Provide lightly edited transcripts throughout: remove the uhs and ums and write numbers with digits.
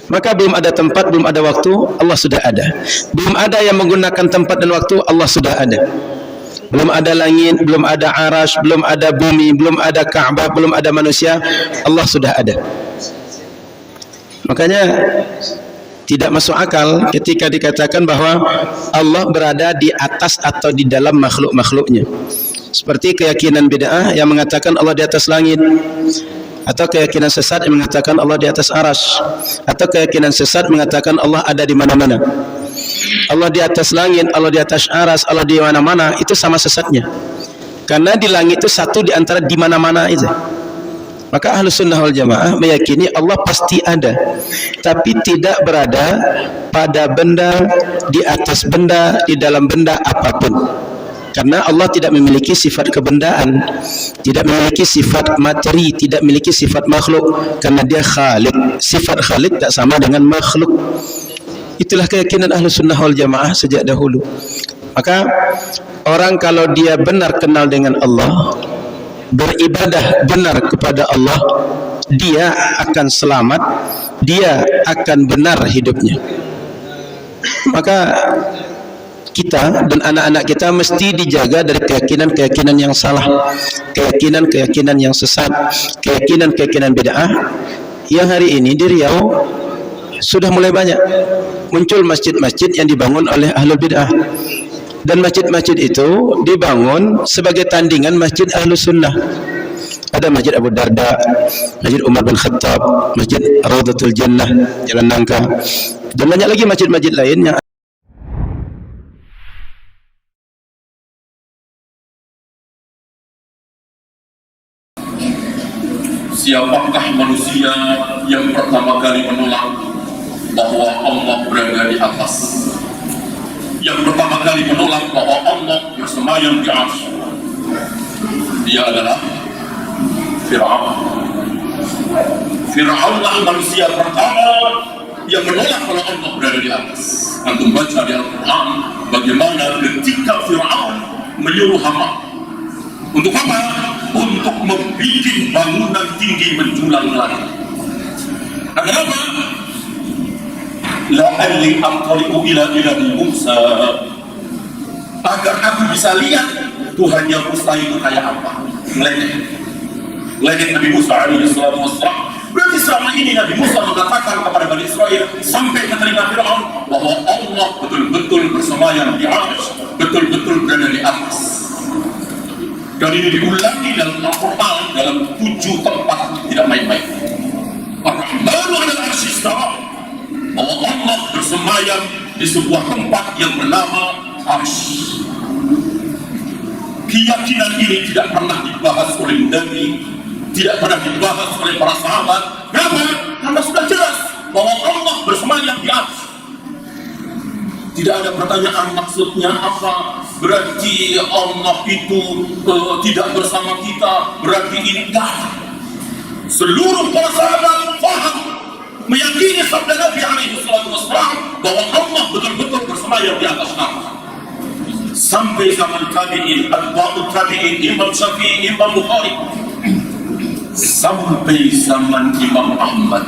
Maka belum ada tempat, belum ada waktu, Allah sudah ada. Belum ada yang menggunakan tempat dan waktu, Allah sudah ada. Belum ada langit, belum ada arash, belum ada bumi, belum ada Ka'bah, belum ada manusia, Allah sudah ada. Makanya tidak masuk akal ketika dikatakan bahwa Allah berada di atas atau di dalam makhluk-makhluknya. Seperti keyakinan bid'ah yang mengatakan Allah di atas langit, atau keyakinan sesat yang mengatakan Allah di atas arash, atau keyakinan sesat mengatakan Allah ada di mana-mana. Allah di atas langit, Allah di atas arash, Allah di mana-mana, itu sama sesatnya. Karena di langit itu satu di antara di mana-mana itu. Maka Ahlus Sunnah wal Jamaah meyakini Allah pasti ada, tapi tidak berada pada benda, di atas benda, di dalam benda apapun. Karena Allah tidak memiliki sifat kebendaan, tidak memiliki sifat materi, tidak memiliki sifat makhluk, karena dia Khalik. Sifat Khalik tak sama dengan makhluk. Itulah keyakinan Ahlus Sunnah wal Jamaah sejak dahulu. Maka orang kalau dia benar kenal dengan Allah, beribadah benar kepada Allah, dia akan selamat, dia akan benar hidupnya. Maka kita dan anak-anak kita mesti dijaga dari keyakinan-keyakinan yang salah, keyakinan-keyakinan yang sesat, keyakinan-keyakinan bid'ah yang hari ini di Riau sudah mulai banyak muncul masjid-masjid yang dibangun oleh ahlul bid'ah, dan masjid-masjid itu dibangun sebagai tandingan masjid Ahlus Sunnah. Ada Masjid Abu Darda, Masjid Umar bin Khattab, Masjid Raudhatul Jannah, Jalan Nangka, dan banyak lagi masjid-masjid lain yang siapakah manusia yang pertama kali menolak bahwa Allah berada di atas? Yang pertama kali menolak bahwa Allah bersemayam di arsy, dia adalah Fir'aun. Fir'aunlah manusia pertama yang menolak bahwa Allah berada di atas. Antum baca di Al-Quran bagaimana ketika Fir'aun menyuruh Haman untuk apa? Untuk membuat bangunan tinggi menjulang langit. Agar apa? La'alli aqtari'u ila ilahi Musa, agar aku bisa lihat Tuhannya Musa itu kayak apa. Meledek Nabi Musa alaihi salatu wassalam. Berarti selama ini Nabi Musa mengatakan kepada Bani Israel sampai ke telinga Fir'aun bahwa Allah betul-betul bersemayam di arsy, betul-betul berada di atas. Dan ini diulangi dalam Al-Quran dalam 7 tempat, tidak main-main. Ar-Rahmanu 'alal 'arsy istawa, bahwa Allah bersemayam di sebuah tempat yang bernama arsy. Keyakinan ini tidak pernah dibahas oleh Nabi, tidak pernah dibahas oleh para sahabat. Kenapa? Karena sudah jelas bahwa Allah bersemayam di arsy. Tidak ada pertanyaan maksudnya apa, berarti Allah itu tidak bersama kita, berarti ini enggak. Seluruh para sahabat faham, meyakini sabda Nabi alaihi salatu wassalam bahwa Allah betul-betul bersemayam di atas arsy. Sampai zaman tabi'in, atba'ut tabi'in, Imam Syafi'i, Imam Bukhari, sampai zaman Imam Ahmad.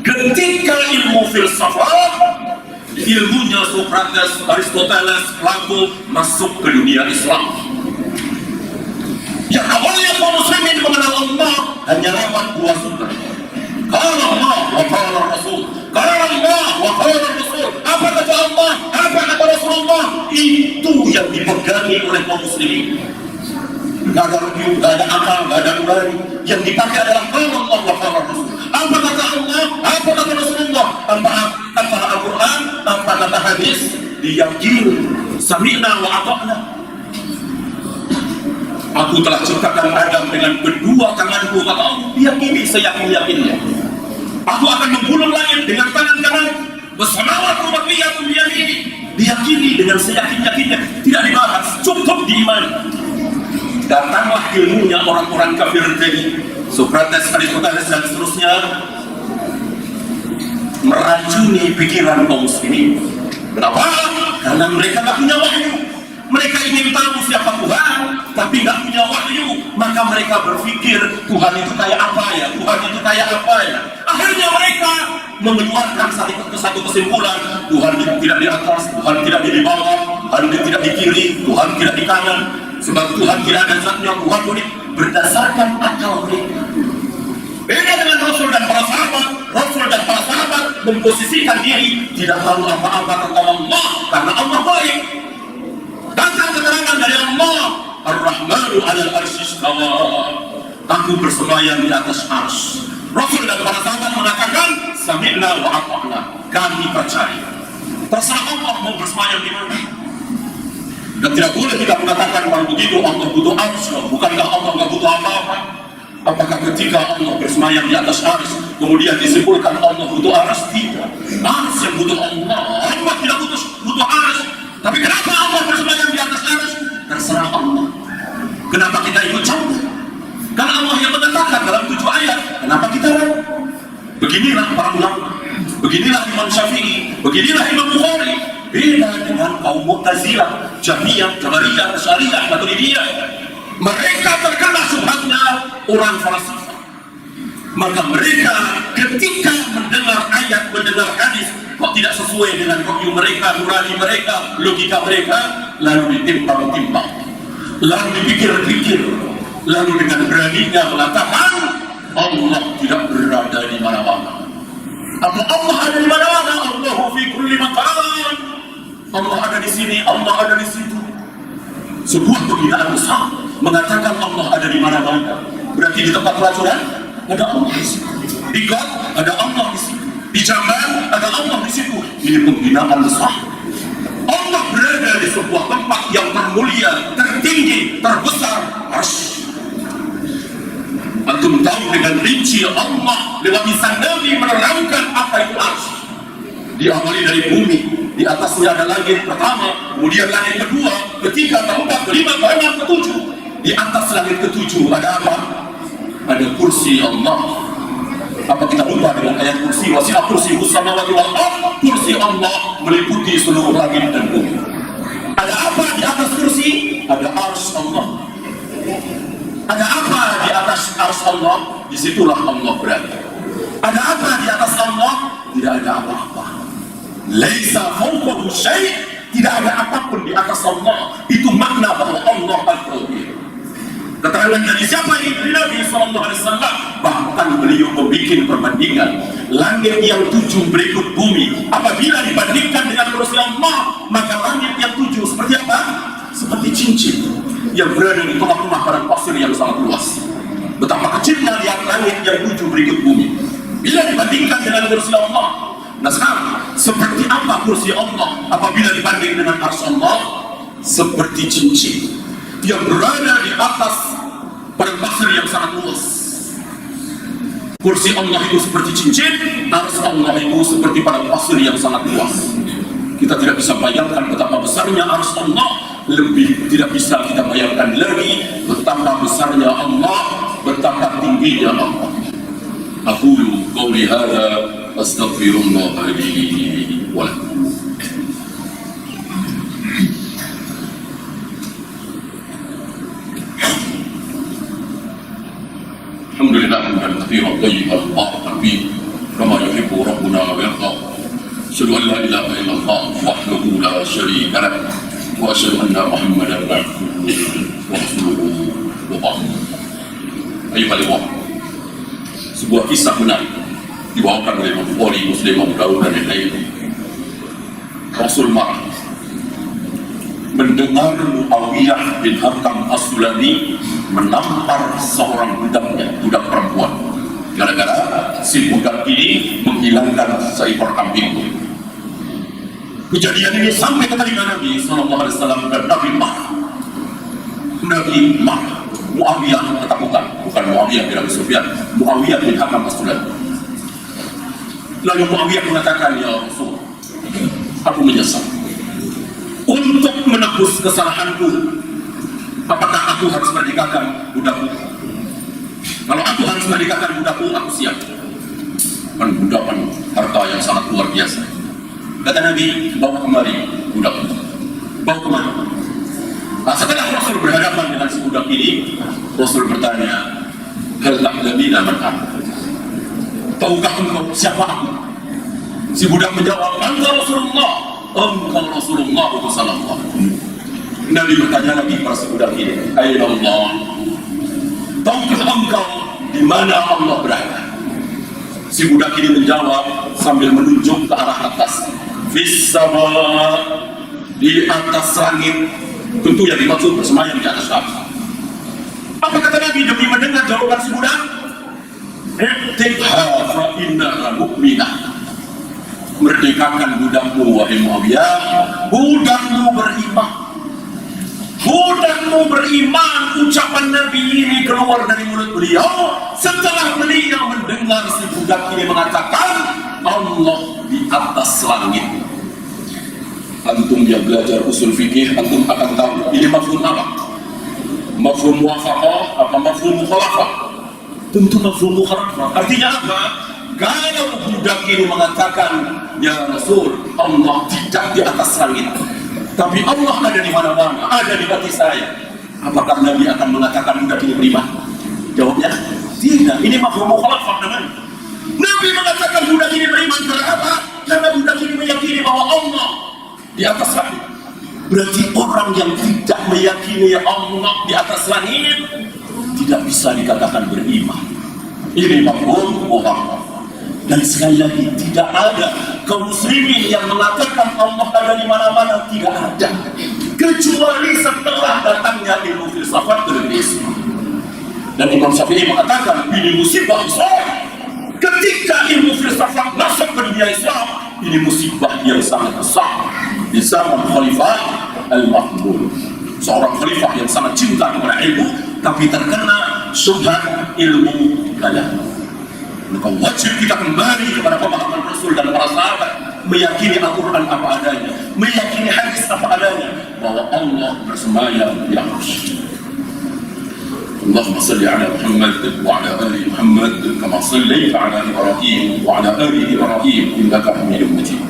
Ketika ilmu filsafat, ilmunya Socrates, Aristoteles, Plato masuk ke dunia Islam. Yang awalnya kaum muslimin mengenal Allah hanya lewat 2 sunnah. Qala Allah wa qala Rasul. Qala Allah wa qala Rasul. Apa kata Allah? Apa kata Rasulullah? Itu yang dipegangi oleh kaum muslimin. Gak ada review, gak ada akal, gak ada nurani. Yang dipakai adalah qala Allah wa qala Rasul. Apa kata Allah? Apa kata Rasulullah? Apa Al-Quran? Apa kata hadis? Diyakini, sami'na wa ata'na. Aku telah ciptakan Adam dengan kedua tanganku, kata Allah. Diyakini, seyakin-yakinnya. Aku akan menggulung langit dengan tangan kanan. Wassamawati matwiyatun biyamini. Diyakini dengan seyakin-yakinnya. Tidak dibahas, cukup diimani. Datanglah ilmunya orang-orang kafir tadi, Socrates, Aristoteles dan seterusnya, meracuni pikiran kaum muslimin. Kenapa? Karena mereka tidak punya wahyu. Mereka ingin tahu siapa Tuhan, tapi tidak punya wahyu. Maka mereka berpikir Tuhan itu kayak apa ya? Tuhan itu kayak apa ya? Akhirnya mereka mengeluarkan satu kesimpulan, Tuhan tidak di atas, Tuhan tidak di bawah, Tuhan tidak di kiri, Tuhan tidak di kanan, sebab Tuhan tidak ada zatnya, Tuhan boleh berdasarkan akal mereka. Beda dengan Rasul dan para sahabat. Rasul dan para sahabat memposisikan diri tidak tahu apa-apa tentang Allah karena Allah baik. Datang keterangan dari Allah, Ar-Rahmanu 'alal 'arsy istawa. Aku bersemayam di atas arsy. Rasul dan para sahabat mengatakan, sami'na wa ata'na. Kami percaya. Terserah Allah mau bersemayam di mana. Dan tidak boleh kita mengatakan kalau begitu Allah butuh arsy. Bukankah Allah nggak butuh apa-apa? Apakah ketika Allah bersemayam di atas arsy kemudian disimpulkan Allah butuh arsy? Tidak. Arsy yang butuh Allah. Allah tidak butuh arsy. Tapi kenapa Allah bersemayam di atas arsy? Terserah Allah. Kenapa kita ikut campur? Karena Allah yang mengatakan dalam 7 ayat. Kenapa kita ragu? Beginilah para ulama, beginilah Imam Syafi'i, beginilah Imam Bukhari. Beda dengan kaum Mu'tazilah, Jahmiyah, Jabariyah, Asy'ariyah, Maturidiyah. Mereka terkena subhatnya orang falsafah. Maka mereka ketika mendengar ayat, mendengar hadis kok tidak sesuai dengan ra'yu mereka, nurani mereka, logika mereka, lalu ditimbang-timbang, lalu dipikir-pikir, lalu dengan beraninya mengatakan Allah tidak berada di mana-mana. Atau Allah ada di mana-mana? Allahu fi kulli makan. Allah ada di sini, Allah ada di situ. Sebuah penghinaan besar mengatakan Allah ada di mana-mana. Berarti di tempat pelacuran ada Allah di situ. Di God ada Allah di situ. Di Jamban ada Allah di situ. Ini penghinaan besar. Allah berada di sebuah tempat yang termulia, tertinggi, terbesar, arsy. Antum tahu dengan rinci Allah lewat lisan Nabi menerangkan apa itu arsy. Diawali dari bumi, di atasnya ada langit pertama, kemudian langit kedua, ketiga, keempat, kelima, keenam, ketujuh. Di atas langit ketujuh ada apa? Ada kursi Allah. Apa kita lupa dengan ayat kursi? Wasi'a kursiyuhus samawati wal ardh. Kursi Allah meliputi seluruh langit dan bumi. Ada apa di atas kursi? Ada arsy Allah. Ada apa di atas arsy Allah? Disitulah Allah berada. Ada apa di atas Allah? Tidak ada apa-apa. Laisa fawqahu syai', tidak ada apapun di atas Allah. Itu makna bahwa Allah al-Qadir. Keterangan dari siapa ini? Dari Nabi SAW. Bahkan beliau membuat perbandingan langit yang 7 berikut bumi. Apabila dibandingkan dengan kursi Allah, maka langit yang 7 seperti apa? Seperti cincin yang berada di tengah-tengah padang pasir yang sangat luas. Betapa kecilnya lihat langit yang 7 berikut bumi bila dibandingkan dengan kursi Allah. Nah sekarang, seperti apa kursi Allah apabila dibanding dengan arsy Allah? Seperti cincin yang berada di atas padang pasir yang sangat luas. Kursi Allah itu seperti cincin, arsy Allah itu seperti padang pasir yang sangat luas. Kita tidak bisa bayangkan betapa besarnya arsy Allah, lebih tidak bisa kita bayangkan lagi betapa besarnya Allah, betapa tingginya Allah. Aqulu qawli hadza astaghfirullah li wa lakum. Alhamdulillah hamdan katsiran thayyiban mubarakan fihi kama yuhibbu rabbuna wa yarda. Asyhadu an la ilaha illallah wahdahu la syarika lahu wa asyhadu anna Muhammadan abduhu wa rasuluhu wa ba'd. Ayyuhal sebuah kisah menarik dibawakan oleh Imam Bukhari, Muslim, Abu Dawud dan lain-lain. Rasul marah mendengar Muawiyah bin Hakam As-Sulami menampar seorang budaknya, budak perempuan, gara-gara si budak ini menghilangkan seekor kambing. Kejadian ini sampai ke telinga Nabi SAW dan Nabi marah. Nabi marah. Muawiyah ketakutan, bukan Muawiyah bin Abi Sufyan, Muawiyah bin Hakam As-Sulami. Lalu Muawiyah mengatakan, ya Rasul, aku menyesal. Untuk menebus kesalahanku, apakah aku harus merdekakan budakku? Kalau aku harus merdekakan budakku, aku siap. Kan budakan harta yang sangat luar biasa. Kata Nabi, bawa kemari budakku. Bawa kemari. Nah, setelah Rasul berhadapan dengan si budak ini, Rasul bertanya, hal ta'lamina man ana? Tahukah engkau siapa aku? Si budak menjawab, engkau Rasulullah itu salah Allah. Nabi bertanya lagi pada si budak ini, Aina Allah, tahukah engkau di mana Allah berada? Si budak ini menjawab sambil menunjuk ke arah atas, fis sama, di atas langit. Tentu yang dimaksud bersemayam di atas langit. Apa kata Nabi demi mendengar jawaban si budak? Iqtiha fa innaha mu'minah. Merdekakan budakmu wahai Muawiyah, budakmu beriman. Budakmu beriman. Ucapan Nabi ini keluar dari mulut beliau setelah beliau mendengar si budak ini mengatakan Allah di atas langit. Antum yang belajar usul fikih, antum akan tahu ini mafhum apa? Mafhum muwafaqah apa mafhum mukhalafah? Tentu mafhum mukhalafah. Artinya apa? Kalau budak ini mengatakan, ya Rasul, Allah tidak di atas langit, tapi Allah ada di mana-mana, ada di hati saya, apakah Nabi akan mengatakan budak ini beriman? Jawabnya, tidak. Ini mafhum mukhalafah namanya. Nabi mengatakan budak ini beriman karena apa? Karena budak ini meyakini bahwa Allah di atas langit. Berarti orang yang tidak meyakini Allah di atas langit tidak bisa dikatakan beriman. Ini mafhum mukhalafah. Dan sekali lagi, tidak ada kaum muslimin yang mengatakan Allah ada di mana-mana, tidak ada, kecuali setelah datangnya ilmu filsafat dari Islam. Dan Imam Syafi'i mengatakan ini musibah besar. Ketika ilmu filsafat masuk ke dunia Islam, ini musibah yang sangat besar di zaman Khalifah Al-Mahmud, seorang khalifah yang sangat cinta kepada ilmu, tapi terkena syubhat ilmu kalam. Maka wajib kita kembali kepada pemahaman Rasul dan para sahabat, meyakini Al-Quran apa adanya, meyakini hadis apa adanya, bahwa Allah bersemayam di arsy. Allahumma salli ala Muhammad wa ala ali Muhammad kama sallaita ala Ibrahim wa ala ali Ibrahim innaka Hamidum Majid.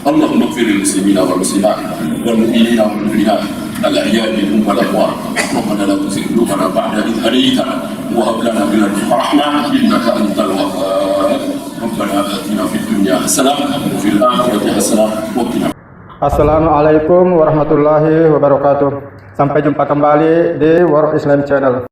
Allahumma ighfir lil muslimina wal muslimat wal mu'minina wal mu'minat al-ahya'i minhum wal amwat. Rabbana la tuzigh qulubana ba'da idh hadaytana wa hab lana min ladunka rahmah innaka antal wahhab. Rabbana atina fid dunya hasanah wa fil akhirati hasanah wa qina. Assalamualaikum warahmatullahi wabarakatuh. Sampai jumpa kembali di World Islam Channel.